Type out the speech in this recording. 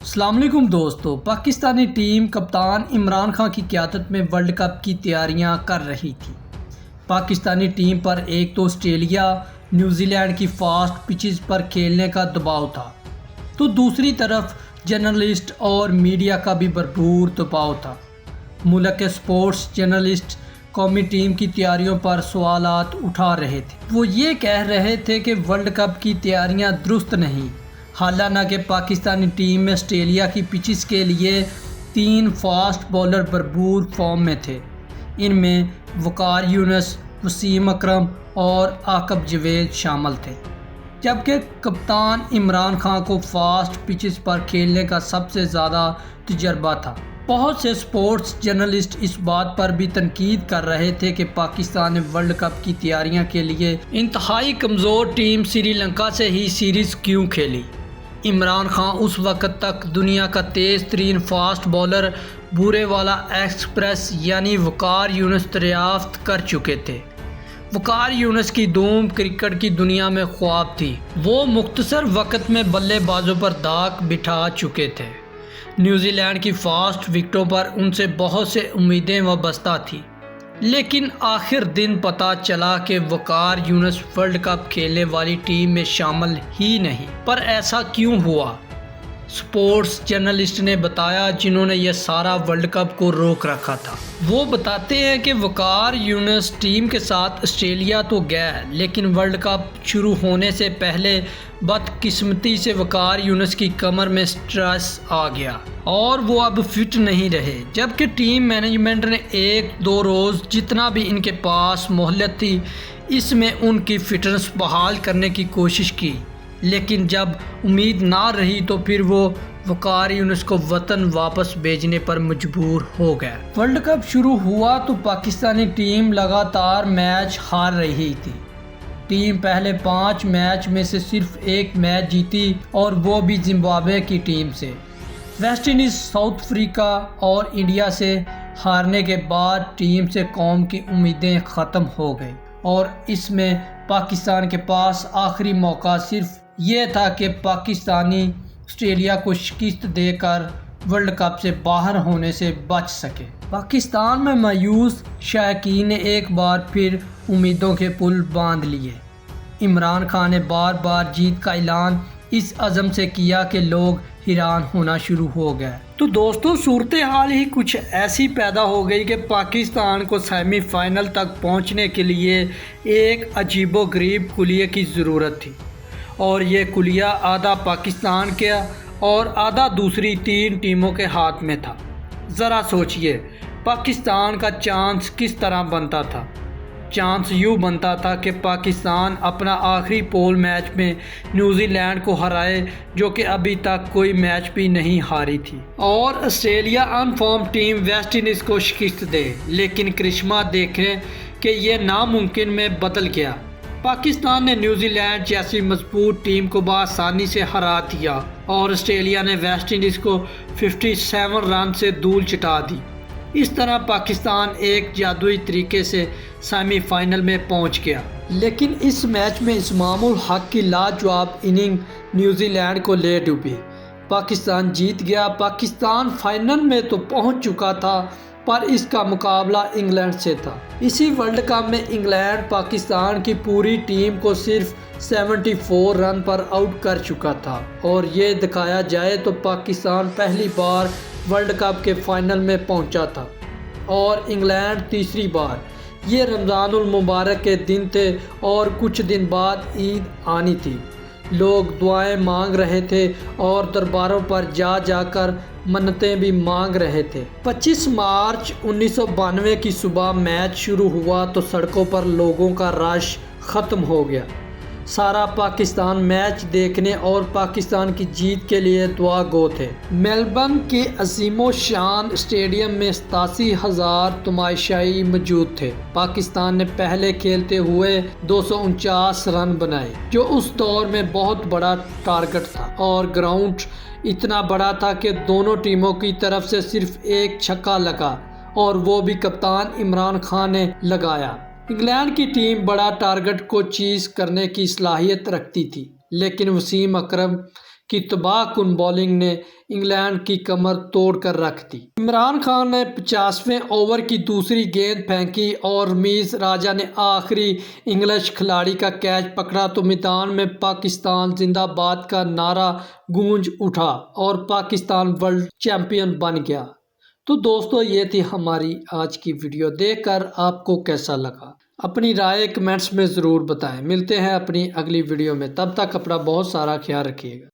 السلام علیکم دوستو، پاکستانی ٹیم کپتان عمران خان کی قیادت میں ورلڈ کپ کی تیاریاں کر رہی تھی۔ پاکستانی ٹیم پر ایک تو آسٹریلیا، نیوزی لینڈ کی فاسٹ پچز پر کھیلنے کا دباؤ تھا، تو دوسری طرف جرنلسٹ اور میڈیا کا بھی بھرپور دباؤ تھا۔ ملک کے سپورٹس جرنلسٹ قومی ٹیم کی تیاریوں پر سوالات اٹھا رہے تھے۔ وہ یہ کہہ رہے تھے کہ ورلڈ کپ کی تیاریاں درست نہیں، حالانکہ پاکستانی ٹیم میں آسٹریلیا کی پچز کے لیے 3 فاسٹ بولر بھرپور فارم میں تھے۔ ان میں وقار یونس، وسیم اکرم اور عاقب جاوید شامل تھے، جبکہ کپتان عمران خان کو فاسٹ پچز پر کھیلنے کا سب سے زیادہ تجربہ تھا۔ بہت سے سپورٹس جرنلسٹ اس بات پر بھی تنقید کر رہے تھے کہ پاکستان نے ورلڈ کپ کی تیاریاں کے لیے انتہائی کمزور ٹیم سری لنکا سے ہی سیریز کیوں کھیلی۔ عمران خان اس وقت تک دنیا کا تیز ترین فاسٹ بولر بورے والا ایکسپریس یعنی وقار یونس دریافت کر چکے تھے۔ وقار یونس کی دھوم کرکٹ کی دنیا میں خواب تھی۔ وہ مختصر وقت میں بلے بازوں پر داغ بٹھا چکے تھے۔ نیوزی لینڈ کی فاسٹ وکٹوں پر ان سے بہت سے امیدیں وابستہ تھیں، لیکن آخر دن پتہ چلا کہ وقار یونس ورلڈ کپ کھیلنے والی ٹیم میں شامل ہی نہیں۔ پر ایسا کیوں ہوا؟ سپورٹس جرنلسٹ نے بتایا، جنہوں نے یہ سارا ورلڈ کپ کو روک رکھا تھا۔ وہ بتاتے ہیں کہ وقار یونس ٹیم کے ساتھ آسٹریلیا تو گئے، لیکن ورلڈ کپ شروع ہونے سے پہلے بدقسمتی سے وقار یونس کی کمر میں سٹریس آ گیا اور وہ اب فٹ نہیں رہے، جبکہ ٹیم مینجمنٹ نے 1-2 روز جتنا بھی ان کے پاس مہلت تھی اس میں ان کی فٹنس بحال کرنے کی کوشش کی، لیکن جب امید نہ رہی تو پھر وہ وقار یونس کو وطن واپس بھیجنے پر مجبور ہو گئے۔ ورلڈ کپ شروع ہوا تو پاکستانی ٹیم لگاتار میچ ہار رہی تھی۔ ٹیم پہلے 5 میچ میں سے صرف 1 میچ جیتی اور وہ بھی زمبابوے کی ٹیم سے۔ ویسٹ انڈیز، ساؤتھ افریقہ اور انڈیا سے ہارنے کے بعد ٹیم سے قوم کی امیدیں ختم ہو گئیں اور اس میں پاکستان کے پاس آخری موقع صرف یہ تھا کہ پاکستانی آسٹریلیا کو شکست دے کر ورلڈ کپ سے باہر ہونے سے بچ سکے۔ پاکستان میں مایوس شائقین نے ایک بار پھر امیدوں کے پل باندھ لیے۔ عمران خان نے بار بار جیت کا اعلان اس عزم سے کیا کہ لوگ حیران ہونا شروع ہو گئے۔ تو دوستو، صورتحال ہی کچھ ایسی پیدا ہو گئی کہ پاکستان کو سیمی فائنل تک پہنچنے کے لیے ایک عجیب و غریب کلیے کی ضرورت تھی، اور یہ کلیہ آدھا پاکستان کا اور آدھا دوسری 3 ٹیموں کے ہاتھ میں تھا۔ ذرا سوچئے، پاکستان کا چانس کس طرح بنتا تھا؟ چانس یوں بنتا تھا کہ پاکستان اپنا آخری پول میچ میں نیوزی لینڈ کو ہرائے، جو کہ ابھی تک کوئی میچ بھی نہیں ہاری تھی، اور Australia in form team West Indies کو شکست دے، لیکن کرشمہ دیکھیں کہ یہ ناممکن میں بدل گیا۔ پاکستان نے نیوزی لینڈ جیسی مضبوط ٹیم کو بآسانی سے ہرا دیا اور آسٹریلیا نے ویسٹ انڈیز کو 57 رن سے دھول چٹا دی۔ اس طرح پاکستان ایک جادوئی طریقے سے سیمی فائنل میں پہنچ گیا، لیکن اس میچ میں اسمام الحق کی لاجواب اننگ نیوزی لینڈ کو لے ڈوبی۔ پاکستان جیت گیا۔ پاکستان فائنل میں تو پہنچ چکا تھا، پر اس کا مقابلہ انگلینڈ سے تھا۔ اسی ورلڈ کپ میں انگلینڈ پاکستان کی پوری ٹیم کو صرف 74 رن پر آؤٹ کر چکا تھا، اور یہ دکھایا جائے تو پاکستان پہلی بار ورلڈ کپ کے فائنل میں پہنچا تھا اور انگلینڈ تیسری بار۔ یہ رمضان المبارک کے دن تھے اور کچھ دن بعد عید آنی تھی۔ لوگ دعائیں مانگ رہے تھے اور درباروں پر جا جا کر منتیں بھی مانگ رہے تھے۔ 25 مارچ 1992 کی صبح میچ شروع ہوا تو سڑکوں پر لوگوں کا رش ختم ہو گیا۔ سارا پاکستان میچ دیکھنے اور پاکستان کی جیت کے لیے دعا گو تھے۔ میلبرن کے عظیم و شان اسٹیڈیم میں 87,000 تماشائی موجود تھے۔ پاکستان نے پہلے کھیلتے ہوئے 249 رن بنائے، جو اس دور میں بہت بڑا ٹارگٹ تھا، اور گراؤنڈ اتنا بڑا تھا کہ دونوں ٹیموں کی طرف سے صرف ایک چھکا لگا، اور وہ بھی کپتان عمران خان نے لگایا۔ انگلینڈ کی ٹیم بڑا ٹارگٹ کو چیز کرنے کی صلاحیت رکھتی تھی، لیکن وسیم اکرم کی تباہ کن بولنگ نے انگلینڈ کی کمر توڑ کر رکھ دی۔ عمران خان نے 50ویں اوور کی دوسری گیند پھینکی اور رمیز راجہ نے آخری انگلش کھلاڑی کا کیچ پکڑا تو میدان میں پاکستان زندہ باد کا نعرہ گونج اٹھا اور پاکستان ورلڈ چیمپئن بن گیا۔ تو دوستو، یہ تھی ہماری آج کی ویڈیو۔ دیکھ کر آپ کو کیسا لگا؟ اپنی رائے کمنٹس میں ضرور بتائیں۔ ملتے ہیں اپنی اگلی ویڈیو میں، تب تک اپنا بہت سارا خیال رکھیے گا۔